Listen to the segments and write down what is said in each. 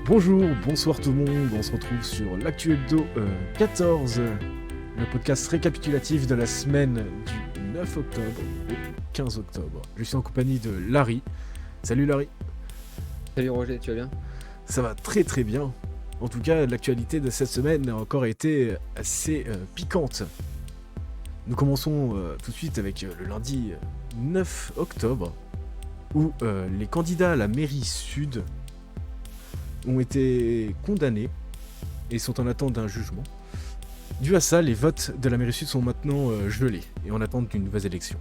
Bonjour, bonsoir tout le monde, on se retrouve sur l'Actu Hebdo 14, le podcast récapitulatif de la semaine du 9 octobre au 15 octobre. Je suis en compagnie de Larry. Salut Larry. Salut Roger, tu vas bien? Ça va très très bien. En tout cas, l'actualité de cette semaine a encore été assez piquante. Nous commençons tout de suite avec le lundi 9 octobre, où les candidats à la mairie sud ont été condamnés et sont en attente d'un jugement. Dû à ça, les votes de la mairie sud sont maintenant gelés et en attente d'une nouvelle élection.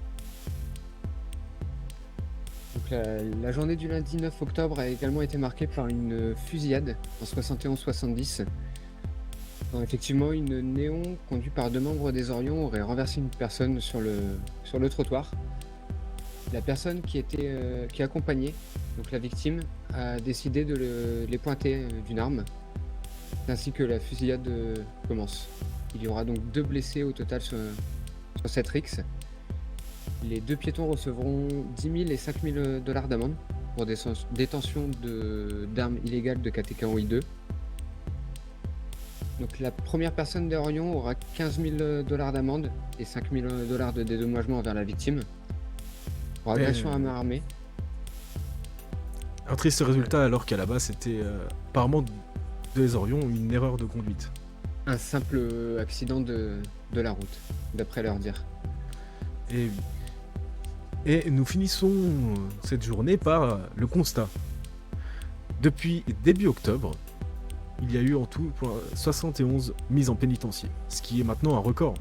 Donc la journée du lundi 9 octobre a également été marquée par une fusillade en 71-70. Effectivement, une néon conduite par deux membres des Orions aurait renversé une personne sur le trottoir. La personne qui accompagnait donc la victime a décidé de les pointer d'une arme, ainsi que la fusillade commence. Il y aura donc 2 blessés au total sur cette rixe. Les 2 piétons recevront 10 000 et 5 000 $ d'amende pour détention d'armes illégales de catégorie 2. Donc la première personne des Orions aura 15 000 $ d'amende et 5 000 $ de dédommagement envers la victime pour agression à main armée. Un triste résultat alors qu'à la base c'était apparemment des Orions une erreur de conduite. Un simple accident de la route, d'après leur dire. Et nous finissons cette journée par le constat. Depuis début octobre, il y a eu en tout 71 mises en pénitencier, ce qui est maintenant un record.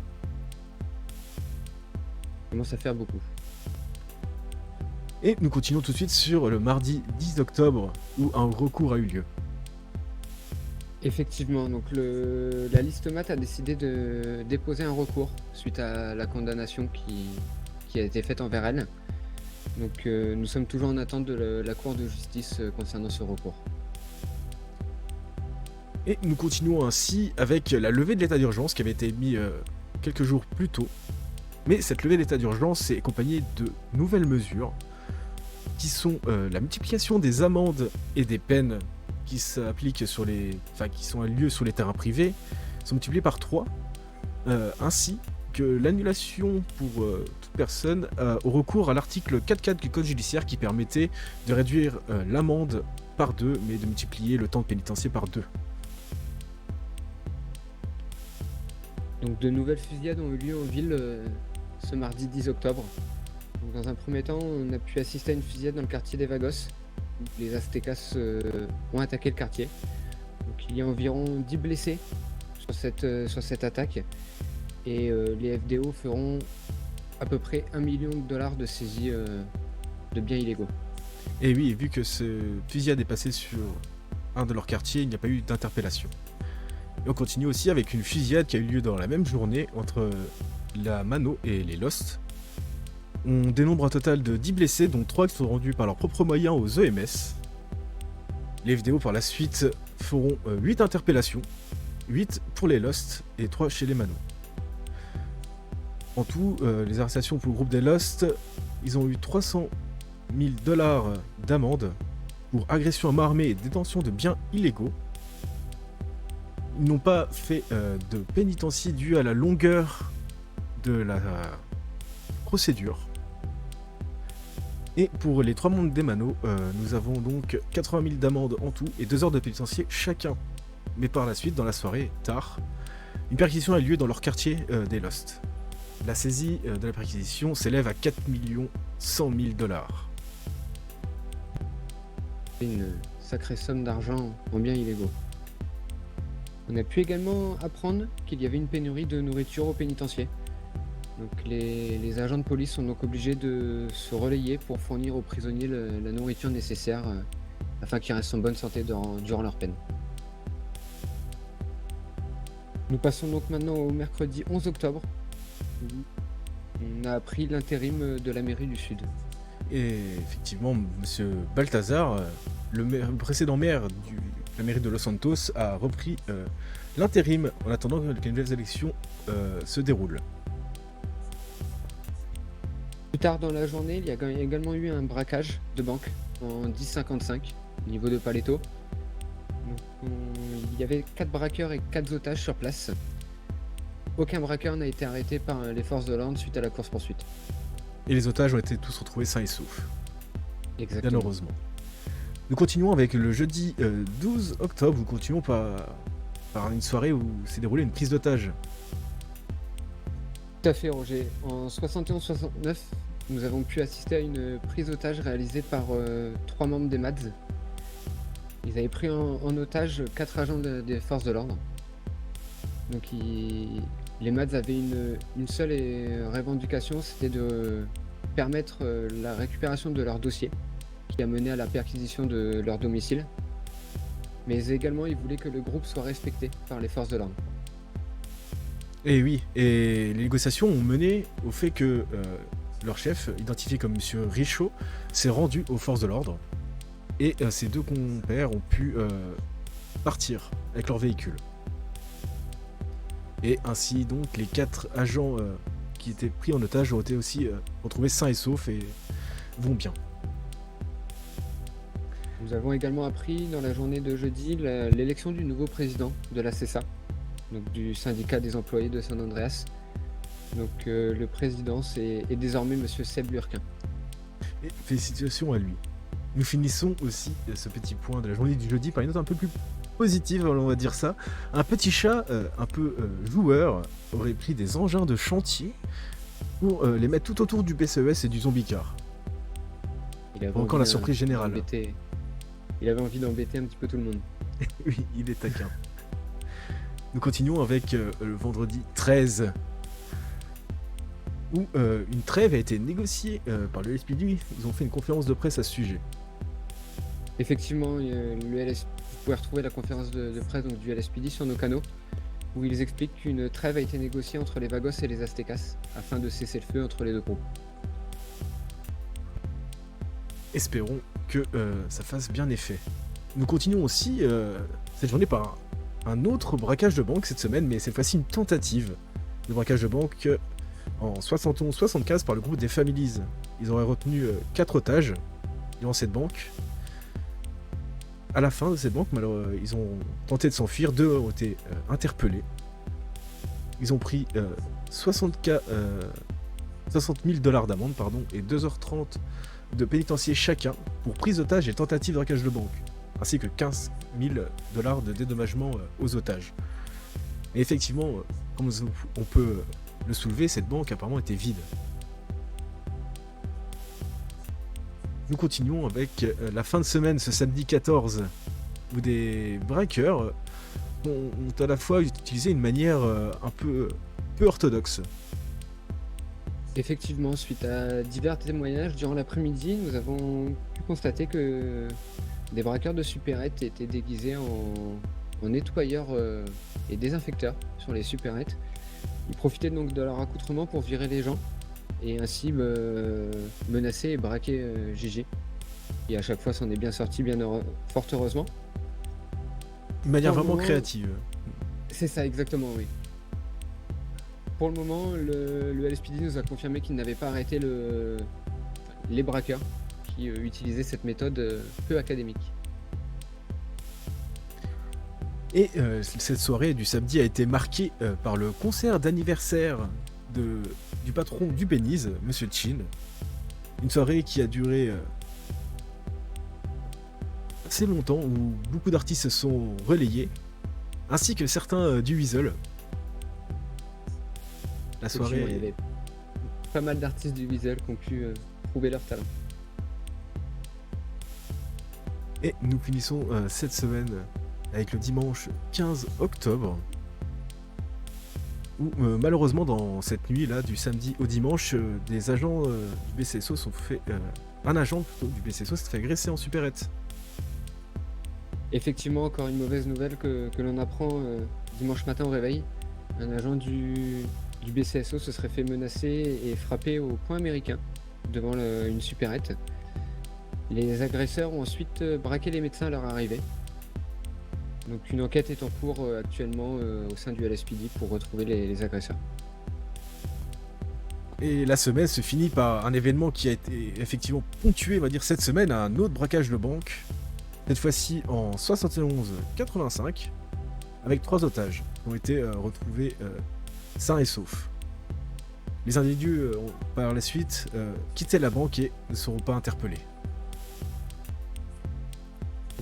Ça commence à faire beaucoup. Et nous continuons tout de suite sur le mardi 10 octobre où un recours a eu lieu. Effectivement, donc la liste Mat a décidé de déposer un recours suite à la condamnation qui a été faite envers elle. Donc nous sommes toujours en attente de la Cour de justice concernant ce recours. Et nous continuons ainsi avec la levée de l'état d'urgence qui avait été mise quelques jours plus tôt. Mais cette levée d'état d'urgence est accompagnée de nouvelles mesures qui sont la multiplication des amendes et des peines qui s'appliquent qui sont à lieu sur les terrains privés sont multipliées par 3, ainsi que l'annulation pour toute personne au recours à l'article 4.4 du code judiciaire qui permettait de réduire l'amende par 2 mais de multiplier le temps de pénitencier par 2. Donc de nouvelles fusillades ont eu lieu en ville ce mardi 10 octobre. Donc, dans un premier temps, on a pu assister à une fusillade dans le quartier des Vagos. Les Aztecas ont attaqué le quartier. Donc, il y a environ 10 blessés sur cette attaque. Et les FDO feront à peu près 1 million de $ de saisie de biens illégaux. Et oui, vu que ce fusillade est passé sur un de leurs quartiers, il n'y a pas eu d'interpellation. Et on continue aussi avec une fusillade qui a eu lieu dans la même journée entre la Mano et les Lost. On dénombre un total de 10 blessés, dont 3 qui sont rendus par leurs propres moyens aux EMS. Les FDO par la suite feront 8 interpellations, 8 pour les Lost et 3 chez les Mano. En tout, les arrestations pour le groupe des Lost, ils ont eu 300 000 $ d'amende pour agression à main armée et détention de biens illégaux. Ils n'ont pas fait de pénitencier dû à la longueur de la procédure. Et pour les 3 membres des Mano, nous avons donc 80 000 d'amende en tout et 2 heures de pénitencier chacun. Mais par la suite, dans la soirée, tard, une perquisition a lieu dans leur quartier des Lost. La saisie de la perquisition s'élève à 4 100 000 $. Une sacrée somme d'argent en biens illégaux. On a pu également apprendre qu'il y avait une pénurie de nourriture au pénitencier. Donc les agents de police sont donc obligés de se relayer pour fournir aux prisonniers la nourriture nécessaire afin qu'ils restent en bonne santé durant leur peine. Nous passons donc maintenant au mercredi 11 octobre. On a appris l'intérim de la mairie du Sud. Et effectivement, M. Balthazar, le précédent maire de la mairie de Los Santos, a repris l'intérim en attendant que les nouvelles élections se déroulent. Plus tard dans la journée, il y a également eu un braquage de banque en 1055 au niveau de Paleto. Donc, il y avait 4 braqueurs et 4 otages sur place. Aucun braqueur n'a été arrêté par les forces de l'ordre suite à la course-poursuite. Et les otages ont été tous retrouvés sains et saufs, bien Exactement. heureusement. Nous continuons avec le jeudi 12 octobre, nous continuons par une soirée où s'est déroulée une prise d'otage. Tout à fait, Roger. En 71-69, nous avons pu assister à une prise d'otage réalisée par 3 membres des MADS. Ils avaient pris en otage 4 agents des forces de l'ordre. Donc les MADS avaient une seule revendication, c'était de permettre la récupération de leur dossier, qui a mené à la perquisition de leur domicile. Mais également, ils voulaient que le groupe soit respecté par les forces de l'ordre. Et oui, et les négociations ont mené au fait que leur chef, identifié comme Monsieur Richaud, s'est rendu aux forces de l'ordre. Et ces deux compères ont pu partir avec leur véhicule. Et ainsi donc les 4 agents qui étaient pris en otage ont été aussi retrouvés sains et saufs et vont bien. Nous avons également appris dans la journée de jeudi l'élection du nouveau président de la CESA, donc du syndicat des employés de San Andreas. Donc le président est désormais Monsieur Seb Lurquin. Et félicitations à lui. Nous finissons aussi ce petit point de la journée du jeudi par une note un peu plus positive, on va dire ça. Un petit chat un peu joueur aurait pris des engins de chantier pour les mettre tout autour du BCES et du zombie car. Il avait Encore envie la surprise générale. Il avait envie d'embêter un petit peu tout le monde. Oui, il est taquin. Nous continuons avec le vendredi 13 où une trêve a été négociée par le LSPD. Ils ont fait une conférence de presse à ce sujet. Effectivement, vous pouvez retrouver la conférence de presse donc, du LSPD sur nos canaux, où ils expliquent qu'une trêve a été négociée entre les Vagos et les Aztecas, afin de cesser le feu entre les deux groupes. Espérons que ça fasse bien effet. Nous continuons aussi cette journée par un autre braquage de banque cette semaine, mais cette fois-ci une tentative de braquage de banque en 71-75 par le groupe des Families. Ils auraient retenu 4 otages durant cette banque. À la fin de cette banque, ils ont tenté de s'enfuir, 2 ont été interpellés. Ils ont pris 60 000 $ d'amende et 2h30 de pénitencier chacun pour prise d'otage et tentative de braquage de banque, ainsi que 15 000 $ de dédommagement aux otages. Et effectivement, comme on peut le soulever, cette banque apparemment était vide. Nous continuons avec la fin de semaine, ce samedi 14, où des braqueurs ont à la fois utilisé une manière un peu orthodoxe. Effectivement, suite à divers témoignages durant l'après-midi, nous avons pu constater que des braqueurs de supérettes étaient déguisés en nettoyeurs et désinfecteurs sur les supérettes. Ils profitaient donc de leur accoutrement pour virer les gens et ainsi menacer et braquer Gigi. Et à chaque fois, s'en est bien sorti, fort heureusement. Une manière Pour le vraiment moment, créative. C'est ça, exactement, oui. Pour le moment, le LSPD nous a confirmé qu'il n'avait pas arrêté les braqueurs qui utilisaient cette méthode peu académique. Et cette soirée du samedi a été marquée par le concert d'anniversaire du patron du Beniz, Monsieur Chin. Une soirée qui a duré assez longtemps, où beaucoup d'artistes se sont relayés, ainsi que certains du Weasel. La soirée... Il y avait pas mal d'artistes du Weasel qui ont pu prouver leur talent. Et nous finissons cette semaine avec le dimanche 15 octobre, où malheureusement dans cette nuit là, du samedi au dimanche, des agents du BCSO sont fait... un agent plutôt du BCSO s'est fait agresser en supérette. Effectivement, encore une mauvaise nouvelle que l'on apprend dimanche matin au réveil. Un agent du BCSO se serait fait menacer et frapper au point américain devant une supérette. Les agresseurs ont ensuite braqué les médecins à leur arrivée. Donc une enquête est en cours actuellement au sein du LSPD pour retrouver les agresseurs. Et la semaine se finit par un événement qui a été effectivement ponctué, on va dire, cette semaine, à un autre braquage de banque, cette fois-ci en 71-85, avec 3 otages qui ont été retrouvés sains et saufs. Les individus ont par la suite quitté la banque et ne seront pas interpellés.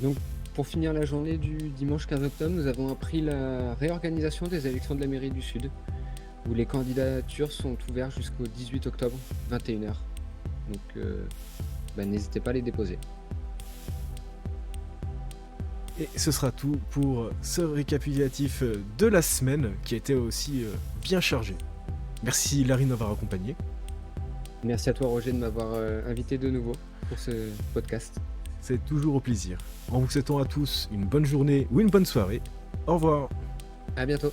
Donc, pour finir la journée du dimanche 15 octobre, nous avons appris la réorganisation des élections de la mairie du Sud, où les candidatures sont ouvertes jusqu'au 18 octobre, 21h. Donc, n'hésitez pas à les déposer. Et ce sera tout pour ce récapitulatif de la semaine qui a été aussi bien chargé. Merci Larry de m'avoir accompagné. Merci à toi Roger de m'avoir invité de nouveau pour ce podcast. C'est toujours au plaisir. En vous souhaitant à tous une bonne journée ou une bonne soirée. Au revoir. À bientôt.